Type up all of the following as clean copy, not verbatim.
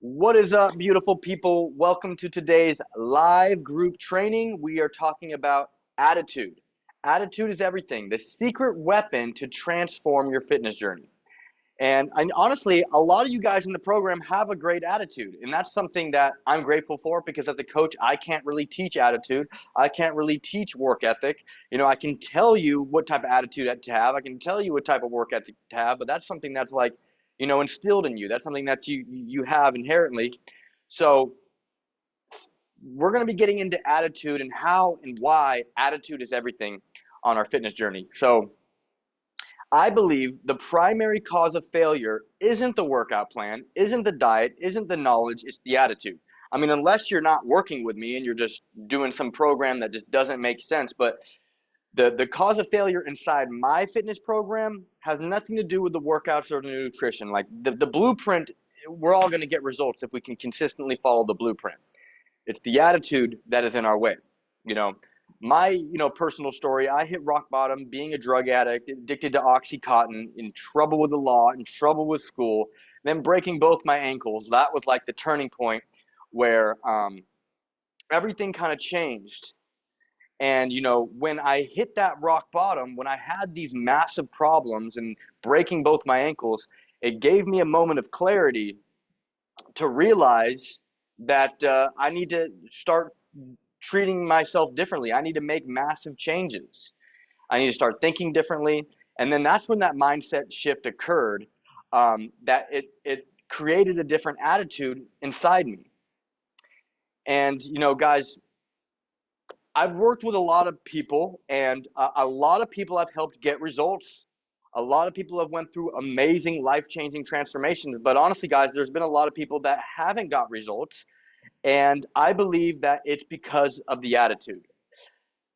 What is up, beautiful people? Welcome to today's live group training. We are talking about attitude. Attitude is everything, the secret weapon to transform your fitness journey. And honestly, a lot of you guys in the program have a great attitude. And that's something that I'm grateful for because as a coach, I can't really teach attitude. I can't really teach work ethic. I can tell you what type of attitude to have. I can tell you what type of work ethic to have, but that's something that's like, instilled in you. That's something that you have inherently. So we're going to be getting into attitude and how and why attitude is everything on our fitness journey. So I believe the primary cause of failure isn't the workout plan, isn't the diet, isn't the knowledge, it's the attitude. I mean, unless you're not working with me and you're just doing some program that just doesn't make sense, but the cause of failure inside my fitness program has nothing to do with the workouts or the nutrition. Like the blueprint, we're all going to get results if we can consistently follow the blueprint. It's the attitude that is in our way. You know, my personal story, I hit rock bottom being a drug addict, addicted to Oxycontin, in trouble with the law, in trouble with school, then breaking both my ankles. That was like the turning point where everything kind of changed. And when I hit that rock bottom, when I had these massive problems and breaking both my ankles, it gave me a moment of clarity to realize that I need to start treating myself differently. I need to make massive changes. I need to start thinking differently. And then that's when that mindset shift occurred, that it created a different attitude inside me. And, guys, I've worked with a lot of people, and a lot of people I've helped get results. A lot of people have went through amazing life-changing transformations. But honestly, guys, there's been a lot of people that haven't got results, and I believe that it's because of the attitude.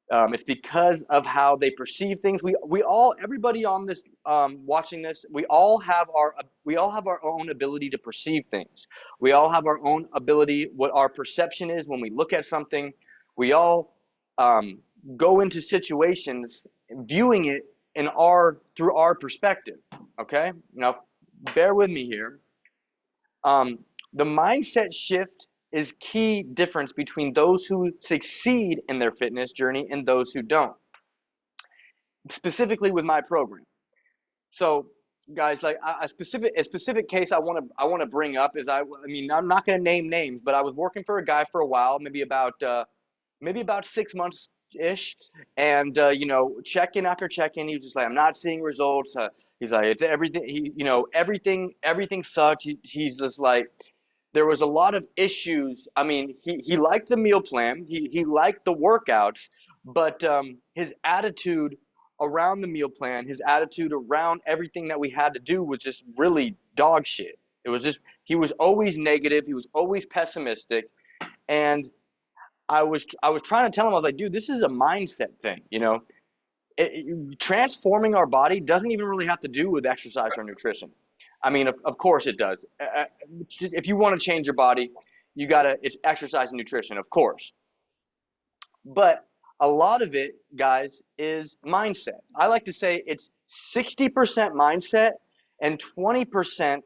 It's because of how they perceive things. We all, everybody on this, watching this, we all have our own ability to perceive things. We all have our own ability, what our perception is when we look at something. We all um, go into situations viewing it through our perspective. Okay, now bear with me here. Um, the mindset shift is key difference between those who succeed in their fitness journey and those who don't. Specifically with my program. So, guys, like a specific case I want to bring up is I mean I'm not going to name names, but I was working for a guy for a while, maybe about 6 months ish, and check in after check in, he was just like, I'm not seeing results. He's like, it's everything. Everything sucks. He's just like, there was a lot of issues. I mean, he liked the meal plan, he liked the workouts, but his attitude around the meal plan, his attitude around everything that we had to do was just really dog shit. It was just he was always negative, he was always pessimistic, and I was trying to tell him, I was like, dude, this is a mindset thing. Transforming our body doesn't even really have to do with exercise or nutrition. I mean, of course it does. Just, if you want to change your body, it's exercise and nutrition, of course. But a lot of it, guys, is mindset. I like to say it's 60% mindset and 20%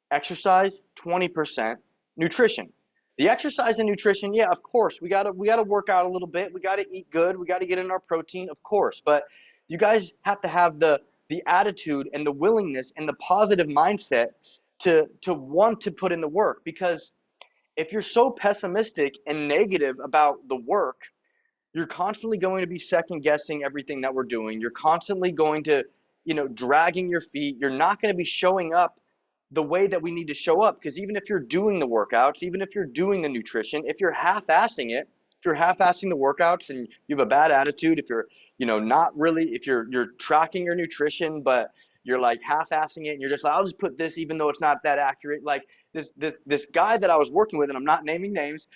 exercise, 20% nutrition. The exercise and nutrition, yeah, of course, we gotta work out a little bit. We gotta eat good. We gotta get in our protein, of course. But you guys have to have the attitude and the willingness and the positive mindset to want to put in the work. Because if you're so pessimistic and negative about the work, you're constantly going to be second guessing everything that we're doing. You're constantly going to, dragging your feet. You're not going to be showing up the way that we need to show up, because even if you're doing the workouts, even if you're doing the nutrition, if you're half-assing it, if you're half-assing the workouts and you have a bad attitude, if you're, not really, if you're tracking your nutrition, but you're like half-assing it and you're just like, I'll just put this even though it's not that accurate. Like this guy that I was working with, and I'm not naming names,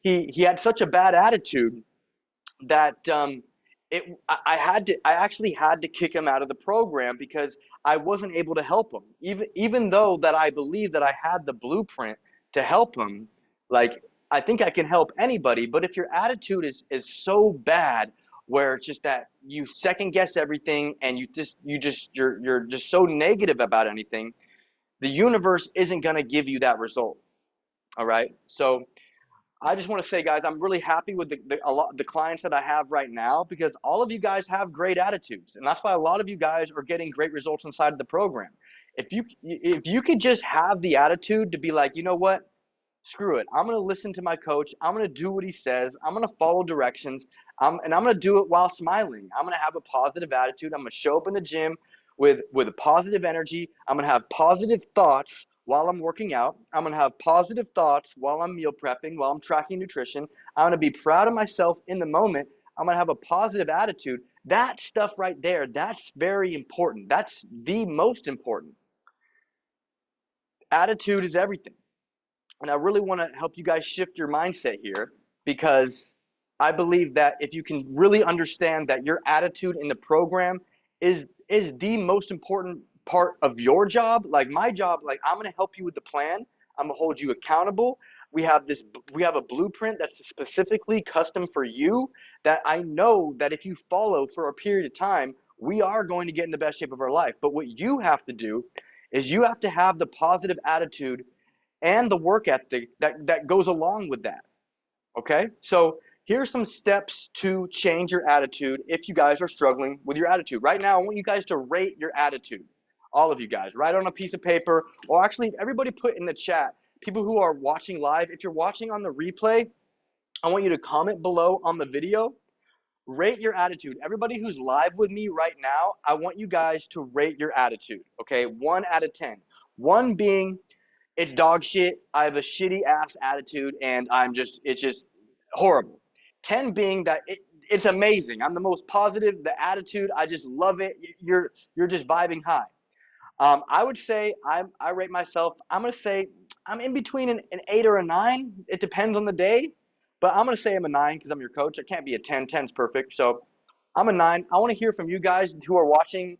he had such a bad attitude that I actually had to kick him out of the program because I wasn't able to help him. Even though that I believe that I had the blueprint to help him, like, I think I can help anybody, but if your attitude is so bad where it's just that you second guess everything and you're just so negative about anything, the universe isn't going to give you that result. All right. So I just want to say, guys, I'm really happy with the clients that I have right now because all of you guys have great attitudes, and that's why a lot of you guys are getting great results inside of the program. If you could just have the attitude to be like, you know what, screw it, I'm gonna listen to my coach. I'm gonna do what he says. I'm gonna follow directions. And I'm gonna do it while smiling. I'm gonna have a positive attitude. I'm gonna show up in the gym with a positive energy. I'm gonna have positive thoughts while I'm working out. I'm gonna have positive thoughts while I'm meal prepping, while I'm tracking nutrition. I'm gonna be proud of myself in the moment. I'm gonna have a positive attitude. That stuff right there, that's very important. That's the most important. Attitude is everything. And I really want to help you guys shift your mindset here because I believe that if you can really understand that your attitude in the program is the most important part of your job, like my job, like I'm going to help you with the plan. I'm going to hold you accountable. We have a blueprint that's specifically custom for you that I know that if you follow for a period of time, we are going to get in the best shape of our life. But what you have to do is you have to have the positive attitude and the work ethic that goes along with that. Okay? So here's some steps to change your attitude if you guys are struggling with your attitude. Right now, I want you guys to rate your attitude. All of you guys, write on a piece of paper, or actually, everybody put in the chat. People who are watching live, if you're watching on the replay, I want you to comment below on the video. Rate your attitude. Everybody who's live with me right now, I want you guys to rate your attitude. Okay? 1 out of 10. 1 being it's dog shit. I have a shitty ass attitude, and it's just horrible. 10 being that it's amazing. I'm the most positive. The attitude, I just love it. You're just vibing high. I would say I rate myself. I'm gonna say I'm in between an 8 or a 9. It depends on the day, but I'm gonna say I'm a 9 because I'm your coach. I can't be a 10. 10's perfect. So I'm a 9. I want to hear from you guys who are watching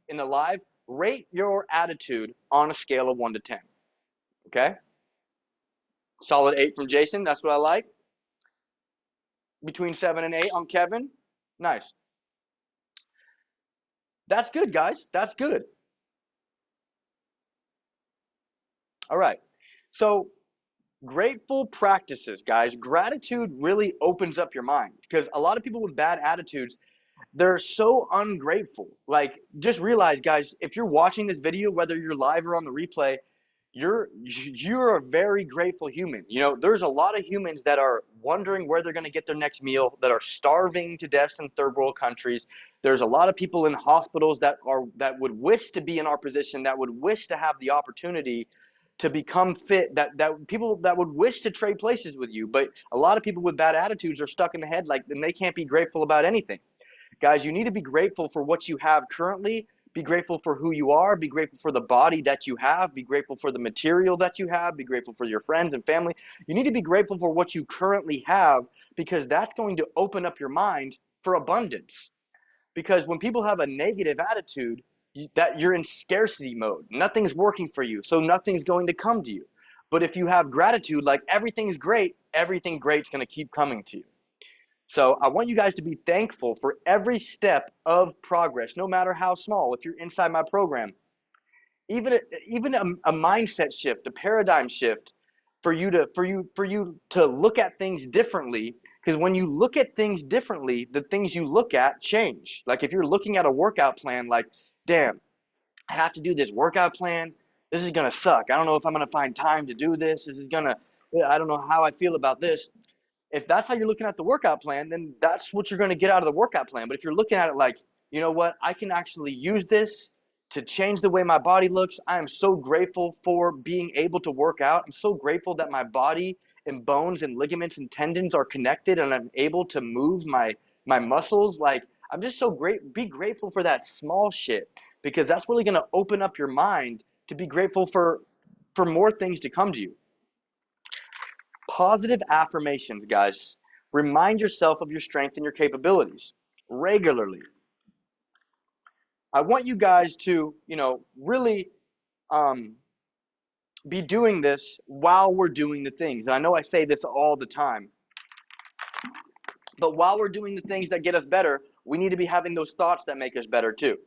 in the live. Rate your attitude on a scale of 1 to 10. Okay. Solid 8 from Jason. That's what I like. Between 7 and 8 on Kevin. Nice. That's good, guys. That's good. All right. So, grateful practices, guys. Gratitude really opens up your mind because a lot of people with bad attitudes, they're so ungrateful. Like, just realize, guys, if you're watching this video, whether you're live or on the replay, you're a very grateful human. You know, there's a lot of humans that are wondering where they're going to get their next meal, that are starving to death in third world countries. There's a lot of people in hospitals that would wish to be in our position, that would wish to have the opportunity to become fit, that people that would wish to trade places with you. But a lot of people with bad attitudes are stuck in the head, like, and they can't be grateful about anything. Guys, you need to be grateful for what you have currently. Be grateful for who you are. Be grateful for the body that you have. Be grateful for the material that you have. Be grateful for your friends and family. You need to be grateful for what you currently have because that's going to open up your mind for abundance. Because when people have a negative attitude, that you're in scarcity mode. Nothing's working for you, so nothing's going to come to you. But if you have gratitude, like everything's great, everything great's going to keep coming to you. So I want you guys to be thankful for every step of progress, no matter how small. If you're inside my program, even a mindset shift, a paradigm shift, for you to look at things differently. Because when you look at things differently, the things you look at change. Like if you're looking at a workout plan, like, damn, I have to do this workout plan. This is gonna suck. I don't know if I'm gonna find time to do this. I don't know how I feel about this. If that's how you're looking at the workout plan, then that's what you're going to get out of the workout plan. But if you're looking at it like, you know what, I can actually use this to change the way my body looks. I am so grateful for being able to work out. I'm so grateful that my body and bones and ligaments and tendons are connected and I'm able to move my muscles. Like, I'm just so great. Be grateful for that small shit because that's really going to open up your mind to be grateful for more things to come to you. Positive affirmations, guys. Remind yourself of your strength and your capabilities regularly. I want you guys to, really be doing this while we're doing the things. And I know I say this all the time, but while we're doing the things that get us better, we need to be having those thoughts that make us better too.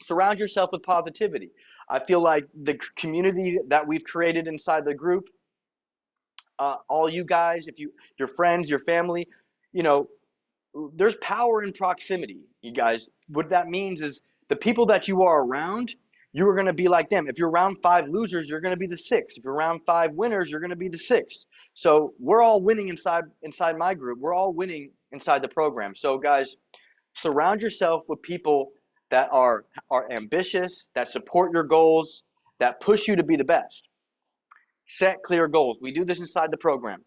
Surround yourself with positivity. I feel like the community that we've created inside the group all you guys, if your friends, your family, you know, there's power in proximity, you guys. What that means is the people that you are around, you are going to be like them. If you're around five losers, you're going to be the sixth. If you're around five winners, you're going to be the sixth. So we're all winning inside my group. We're all winning inside the program. So guys, surround yourself with people that are ambitious, that support your goals, that push you to be the best. Set clear goals. We do this inside the program.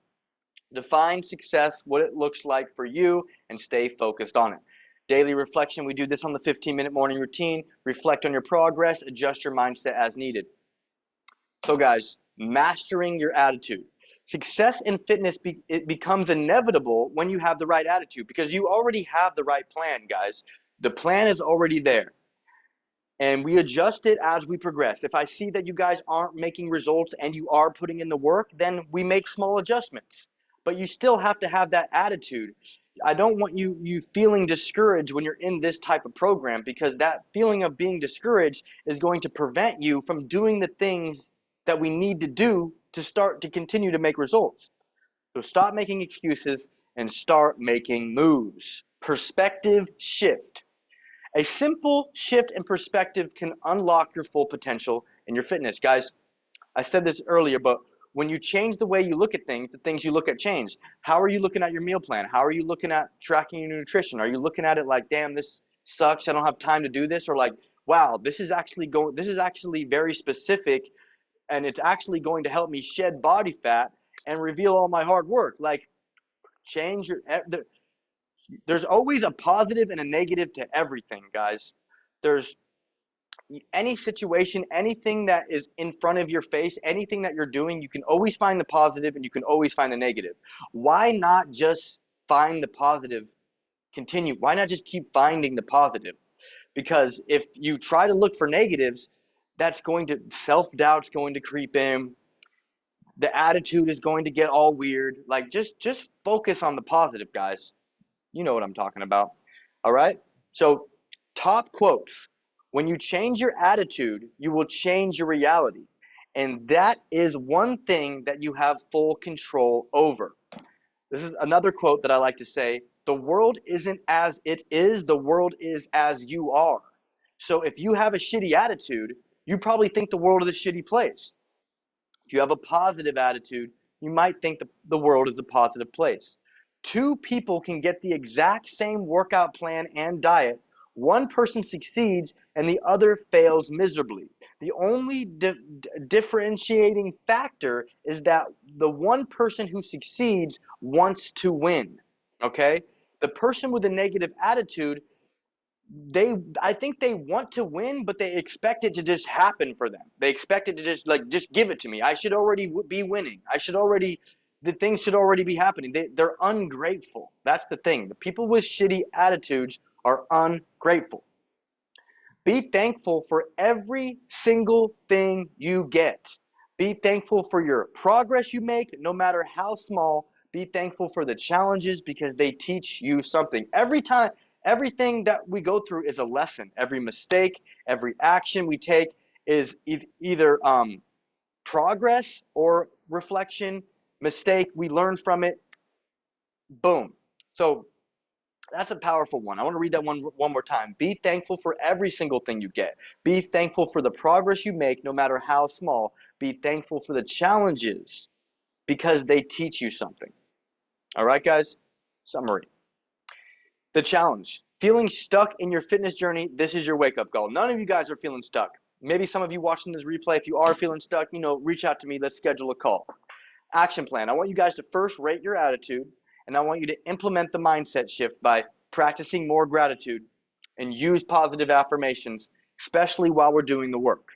Define success, what it looks like for you, and stay focused on it. Daily reflection, we do this on the 15-minute morning routine. Reflect on your progress, adjust your mindset as needed. So guys, mastering your attitude. Success in fitness, it becomes inevitable when you have the right attitude, because you already have the right plan, guys. The plan is already there. And we adjust it as we progress. If I see that you guys aren't making results and you are putting in the work, then we make small adjustments. But you still have to have that attitude. I don't want you feeling discouraged when you're in this type of program, because that feeling of being discouraged is going to prevent you from doing the things that we need to do to start to continue to make results. So stop making excuses and start making moves. Perspective shift. A simple shift in perspective can unlock your full potential in your fitness. Guys, I said this earlier, but when you change the way you look at things, the things you look at change. How are you looking at your meal plan? How are you looking at tracking your nutrition? Are you looking at it like, damn, this sucks, I don't have time to do this? Or like, wow, this is actually very specific, and it's actually going to help me shed body fat and reveal all my hard work. Like, change your there's always a positive and a negative to everything, guys. There's any situation, anything that is in front of your face, anything that you're doing, you can always find the positive and you can always find the negative. Why not just find the positive? Continue. Why not just keep finding the positive? Because if you try to look for negatives, self-doubt's going to creep in. The attitude is going to get all weird. Like, just focus on the positive, guys. You know what I'm talking about. All right? So, top quotes. When you change your attitude, you will change your reality. And that is one thing that you have full control over. This is another quote that I like to say. The world isn't as it is, the world is as you are. So if you have a shitty attitude, you probably think the world is a shitty place. If you have a positive attitude, you might think the world is a positive place. Two people can get the exact same workout plan and diet. One person succeeds and the other fails miserably. The only differentiating factor is that the one person who succeeds wants to win. Okay? The person with a negative attitude, I think they want to win, but they expect it to just happen for them. They expect it to just give it to me. I should already be winning. The things should already be happening. They're ungrateful. That's the thing. The people with shitty attitudes are ungrateful. Be thankful for every single thing you get. Be thankful for your progress you make, no matter how small. Be thankful for the challenges, because they teach you something. Everything that we go through is a lesson. Every mistake, every action we take is either progress or reflection. Mistake, we learn from it. Boom. So that's a powerful one. I want to read that one more time. Be thankful for every single thing you get. Be thankful for the progress you make, no matter how small. Be thankful for the challenges, because they teach you something. All right, guys? Summary. The challenge. Feeling stuck in your fitness journey, this is your wake-up call. None of you guys are feeling stuck. Maybe some of you watching this replay, if you are feeling stuck, reach out to me. Let's schedule a call. Action plan. I want you guys to first rate your attitude, and I want you to implement the mindset shift by practicing more gratitude and use positive affirmations, especially while we're doing the work.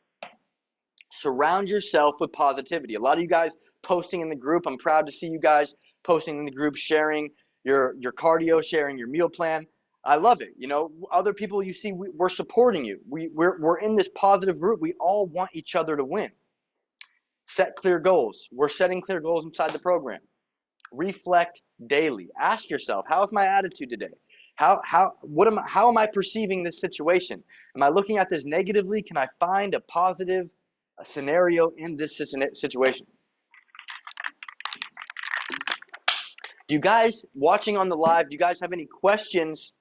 Surround yourself with positivity. A lot of you guys posting in the group. I'm proud to see you guys posting in the group, sharing your cardio, sharing your meal plan. I love it. Other people you see, we're supporting you. We're in this positive group. We all want each other to win. Set clear goals. We're setting clear goals inside the program. Reflect daily. Ask yourself, how is my attitude today? How am I perceiving this situation? Am I looking at this negatively? Can I find a positive scenario in this situation? Do you guys watching on the live, do you guys have any questions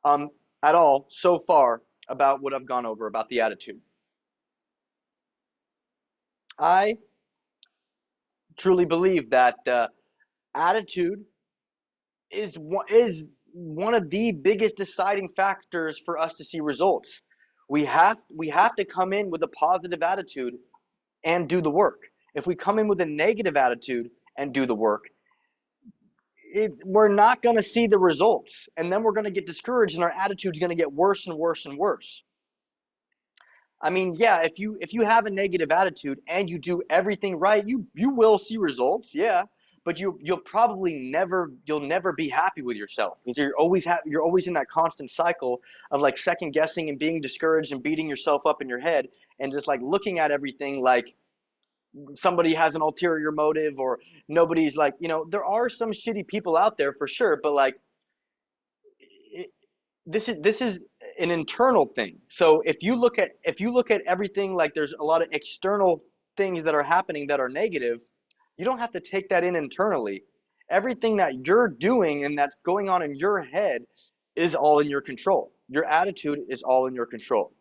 um, at all so far about what I've gone over about the attitude? I truly believe that attitude is one of the biggest deciding factors for us to see results. We have to come in with a positive attitude and do the work. If we come in with a negative attitude and do the work, we're not going to see the results, and then we're going to get discouraged, and our attitude is going to get worse and worse and worse. I mean, yeah, if you have a negative attitude and you do everything right, you will see results, yeah, but you'll never be happy with yourself because you're always in that constant cycle of like second guessing and being discouraged and beating yourself up in your head and just like looking at everything like somebody has an ulterior motive or nobody's like, there are some shitty people out there for sure, but like it, this is an internal thing. So if you look at everything like there's a lot of external things that are happening that are negative, you don't have to take that in internally. Everything that you're doing and that's going on in your head is all in your control. Your attitude is all in your control.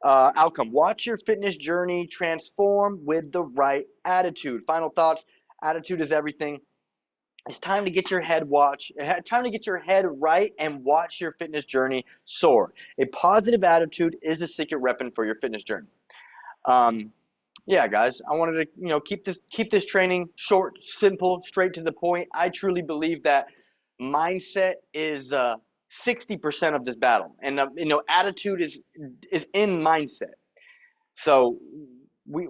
Outcome. Watch your fitness journey transform with the right attitude. Final thoughts. Attitude is everything. It's time to get your head time to get your head right and watch your fitness journey soar. A positive attitude is the secret weapon for your fitness journey. Um, yeah, guys, I wanted to keep this training short, simple, straight to the point. I truly believe that mindset is 60% of this battle, and attitude is in mindset. So we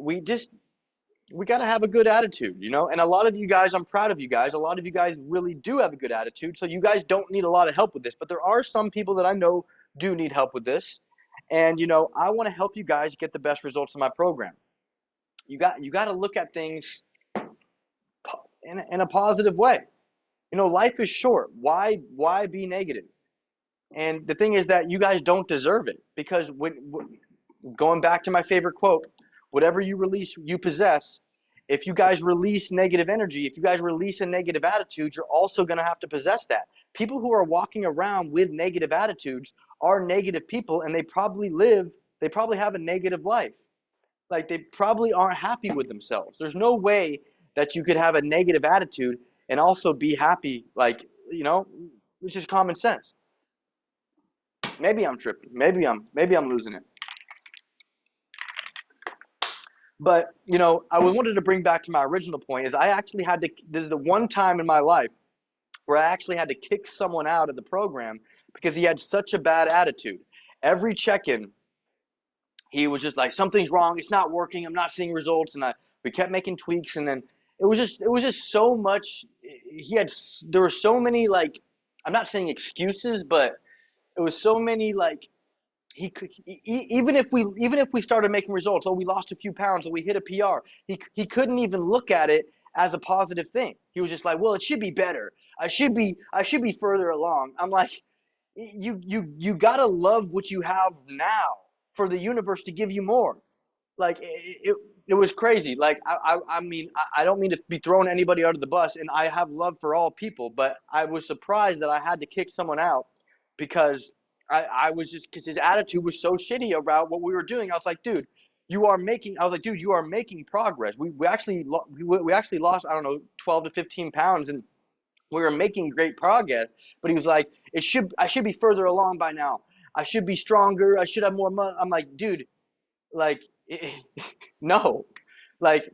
got to have a good attitude, and a lot of you guys, I'm proud of you guys. A lot of you guys really do have a good attitude, so you guys don't need a lot of help with this, but there are some people that I know do need help with this, and I want to help you guys get the best results in my program. You got to look at things in a positive way. Life is short. Why be negative? And the thing is that you guys don't deserve it, because going back to my favorite quote, whatever you release, you possess. If you guys release negative energy, if you guys release a negative attitude, you're also going to have to possess that. People who are walking around with negative attitudes are negative people, and they probably have a negative life. Like, they probably aren't happy with themselves. There's no way that you could have a negative attitude and also be happy. Like, it's just common sense. Maybe I'm tripping. Maybe I'm losing it. But I wanted to bring back to my original point is I actually had to. This is the one time in my life where I actually had to kick someone out of the program because he had such a bad attitude. Every check-in, he was just like, something's wrong. It's not working. I'm not seeing results. And we kept making tweaks, and then it was just so much. There were so many, like, I'm not saying excuses, but it was so many, like, he could even if we started making results. Oh, we lost a few pounds. Oh, we hit a PR. He couldn't even look at it as a positive thing. He was just like, well, it should be better. I should be further along. I'm like, you gotta love what you have now for the universe to give you more. Like, it was crazy. Like, I mean, I don't mean to be throwing anybody out of the bus, and I have love for all people, but I was surprised that I had to kick someone out because I was just because his attitude was so shitty about what we were doing. I was like, dude, you are making progress. We actually lost, I don't know, 12 to 15 pounds, and we were making great progress. But he was like, I should be further along by now. I should be stronger. I should have more money. I'm like, dude, like, no, like,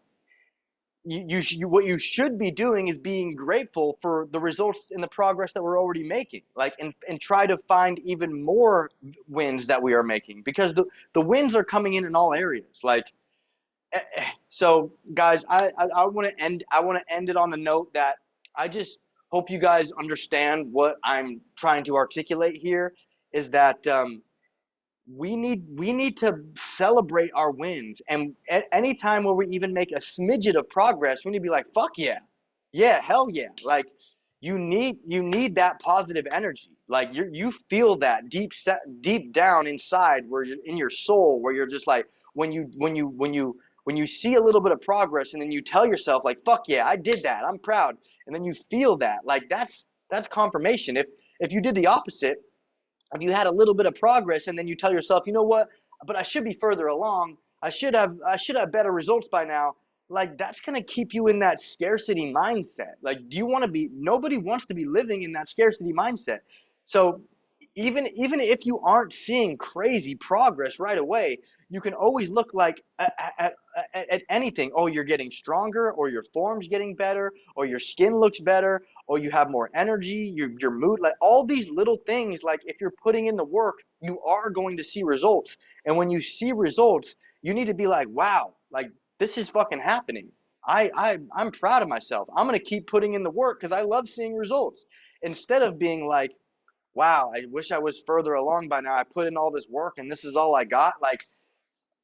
what you should be doing is being grateful for the results and the progress that we're already making, like, and try to find even more wins that we are making, because the wins are coming in all areas. Like, so guys, I want to end it on the note that I just hope you guys understand what I'm trying to articulate here is that we need to celebrate our wins, and at any time where we even make a smidget of progress, we need to be like, fuck yeah, yeah, hell yeah. Like, you need that positive energy. Like, you feel that deep down inside, where you're in your soul, where you're just like, when you when you see a little bit of progress and then you tell yourself like, fuck yeah, I did that, I'm proud, and then you feel that, like that's confirmation. If you did the opposite, if you had a little bit of progress and then you tell yourself, you know what, but I should be further along, I should have better results by now, like that's going to keep you in that scarcity mindset. Like, do you want to be, nobody wants to be living in that scarcity mindset. So even if you aren't seeing crazy progress right away, you can always look like at anything. Oh, you're getting stronger, or your form's getting better, or your skin looks better, or you have more energy, your mood, like all these little things. Like if you're putting in the work, you are going to see results. And when you see results, you need to be like, wow, like this is fucking happening. I'm proud of myself. I'm gonna keep putting in the work because I love seeing results. Instead of being like, wow, I wish I was further along by now. I put in all this work and this is all I got.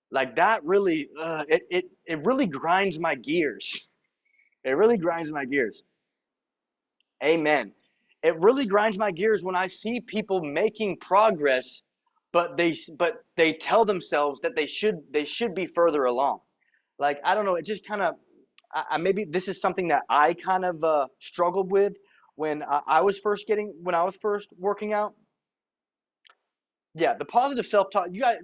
Like that really, it really grinds my gears. It really grinds my gears. Amen. It really grinds my gears when I see people making progress, but they tell themselves that they should be further along. Like I don't know, it just kind of, maybe this is something that I kind of struggled with when when I was first working out. Yeah, the positive self-talk. You got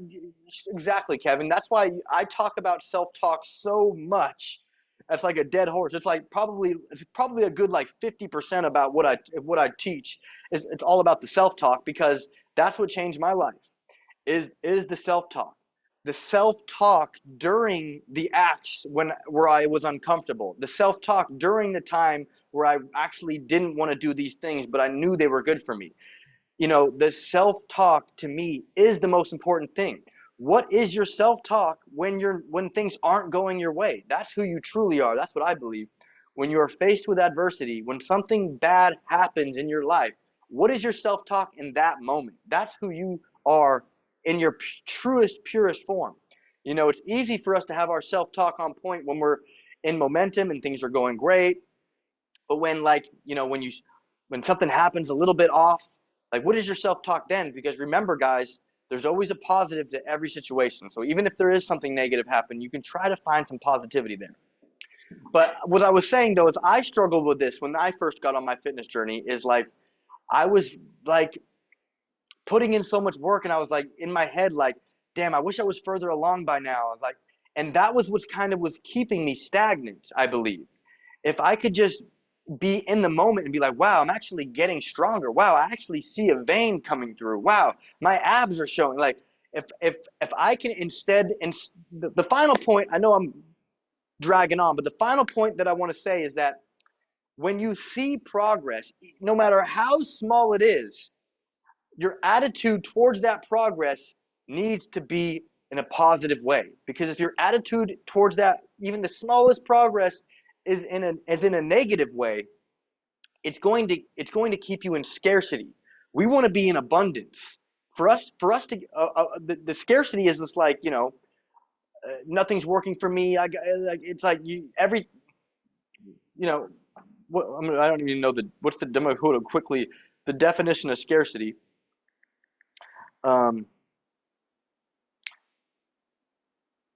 exactly, Kevin. That's why I talk about self-talk so much. That's like a dead horse. It's probably a good like 50% about what I teach is it's all about the self-talk because that's what changed my life. Is the self-talk. The self-talk during the acts where I was uncomfortable. The self-talk during the time where I actually didn't want to do these things, but I knew they were good for me. The self-talk to me is the most important thing. What is your self-talk when things aren't going your way? That's who you truly are. That's what I believe. When you are faced with adversity, when something bad happens in your life, what is your self-talk in that moment? That's who you are in your truest, purest form. It's easy for us to have our self-talk on point when we're in momentum and things are going great, but when something happens a little bit off, like what is your self-talk then? Because remember, guys, there's always a positive to every situation. So even if there is something negative happen, you can try to find some positivity there. But what I was saying though is I struggled with this when I first got on my fitness journey. Is like I was like putting in so much work, and I was like in my head like, damn, I wish I was further along by now. I was like, and that was what kind of was keeping me stagnant, I believe. If I could just be in the moment and be like, wow, I'm actually getting stronger. Wow, I actually see a vein coming through. Wow, my abs are showing. Like if I can the final point, I know I'm dragging on, but the final point that I want to say is that when you see progress, no matter how small it is, your attitude towards that progress needs to be in a positive way. Because if your attitude towards that, even the smallest progress, is in a negative way, it's going to keep you in scarcity. We want to be in abundance. For us to the scarcity is just like nothing's working for me. Like it's like you know I don't even know what's the demo quickly the definition of scarcity. Um,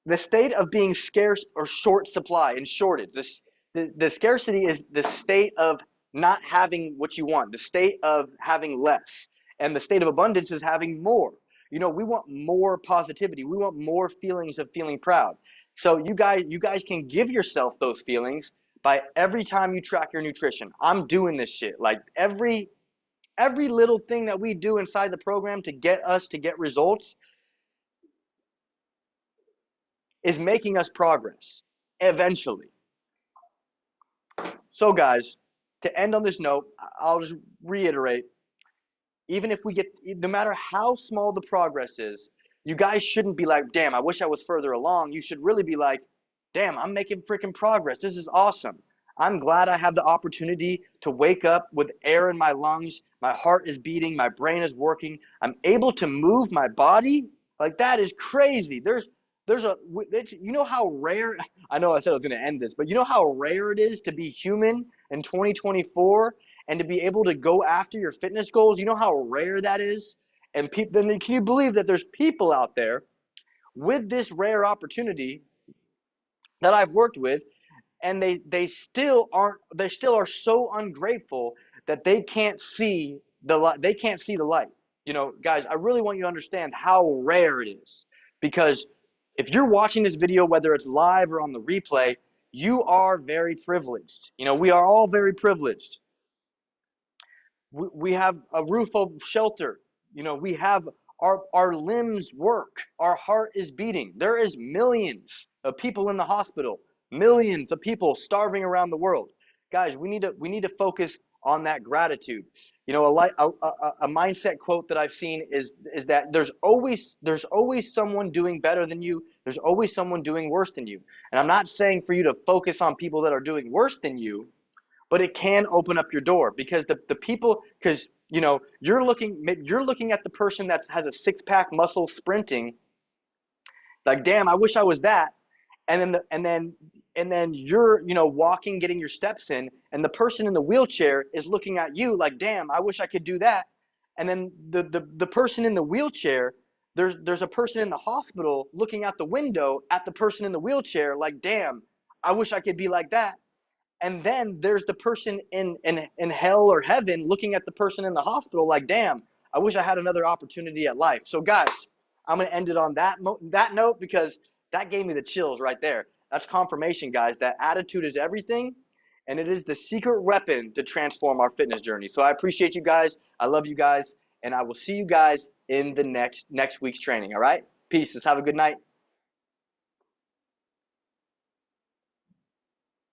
the state of being scarce or short supply and shortage. The scarcity is the state of not having what you want, the state of having less. And the state of abundance is having more. We want more positivity. We want more feelings of feeling proud. So you guys can give yourself those feelings by every time you track your nutrition. I'm doing this shit. Like every little thing that we do inside the program to get us to get results is making us progress eventually. So, guys, to end on this note, I'll just reiterate, even if we get, no matter how small the progress is, you guys shouldn't be like, damn, I wish I was further along. You should really be like, damn, I'm making freaking progress. This is awesome. I'm glad I have the opportunity to wake up with air in my lungs. My heart is beating. My brain is working. I'm able to move my body. Like that is crazy. You know how rare, I know I said I was going to end this, but you know how rare it is to be human in 2024 and to be able to go after your fitness goals? You know how rare that is? And then can you believe that there's people out there with this rare opportunity that I've worked with, and they still are so ungrateful that they can't see the light. You know, guys, I really want you to understand how rare it is, because if you're watching this video, whether it's live or on the replay, you are very privileged. You know, we are all very privileged. We have a roof of shelter. You know, we have our limbs work. Our heart is beating. There is millions of people in the hospital, millions of people starving around the world. Guys, we need to focus on that gratitude. You know, a mindset quote that I've seen is that there's always someone doing better than you. There's always someone doing worse than you. And I'm not saying for you to focus on people that are doing worse than you, but it can open up your door, because the people, because you know, you're looking at the person that has a six-pack muscle sprinting, like, damn, I wish I was that. And then you're, you know, walking, getting your steps in, and the person in the wheelchair is looking at you like, damn, I wish I could do that. And then the person in the wheelchair, there's a person in the hospital looking out the window at the person in the wheelchair like, damn, I wish I could be like that. And then there's the person in hell or heaven looking at the person in the hospital like, damn, I wish I had another opportunity at life. So guys, I'm going to end it on that note, because that gave me the chills right there. That's confirmation, guys, that attitude is everything, and it is the secret weapon to transform our fitness journey. So I appreciate you guys. I love you guys, and I will see you guys in the next week's training. All right? Peace. Let's have a good night.